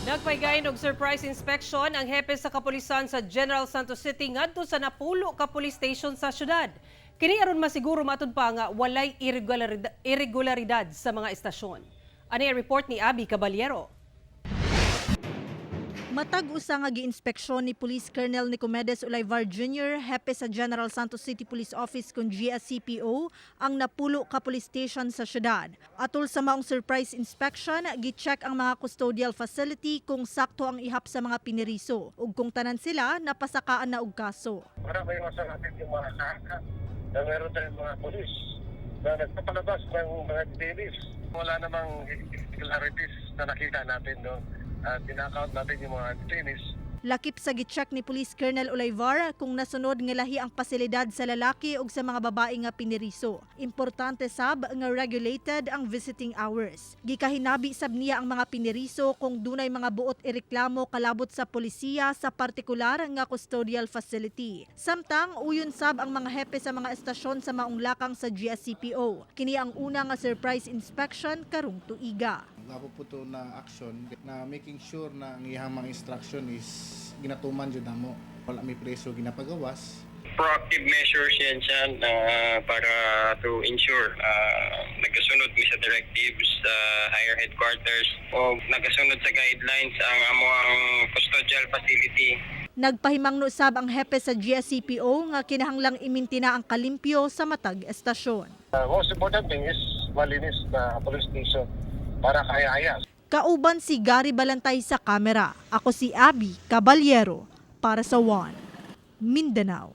Nagpaygayon og surprise inspection ang hepe sa kapulisan sa General Santos City ngadto sa Napulo ka Police Station sa syudad. Kini aron masiguro matud pa nga walay irregularidad sa mga estasyon. Ani ang report ni Abby Caballero. Matag usa nga giinspeksyon ni Police Colonel Nicomedes Olaivar Jr., hepe sa General Santos City Police Office kung GSCPO, ang Napulo ka Police Station sa syudad. Atol sa maong surprise inspection, gi-check ang mga custodial facility kung sakto ang ihap sa mga piniriso ug kung tanan sila napasakaan na og kaso. Para may masalatid yung mga saka na meron tayong mga polis na nagpapalabas ng mga details. Wala namang irregularities na nakita natin doon. At tinakount natin yung mga detainees. Lakip sa gi-check ni Police Colonel Olaivar kung nasunod nga lahi ang pasilidad sa lalaki ug sa mga babae nga piniriso. Importante sab nga regulated ang visiting hours. Gikahinabi sab niya ang mga piniriso kung dunay mga buot ireklamo kalabot sa polisiya sa partikular nga custodial facility. Samtang uyon sab ang mga hepe sa mga estasyon sa maong lakang sa GSCPO. Kini ang una nga surprise inspection karong tuiga. Ako po to na action na making sure na ang iyang mga instruction is ginatuman jud namo. Wala may preso ginapagawas. Proactive measures yan siya para to ensure nagasunod mi sa directives sa higher headquarters o nagasunod sa guidelines ang amuang custodial facility. Nagpahimangno sab ang hepe sa GSCPO nga kinahanglang imintina ang kalimpyo sa matag estasyon. Most important thing is malinis na police station para kaya-aya. Kauban si Gary Balantay sa kamera. Ako si Abby Caballero para sa One Mindanao.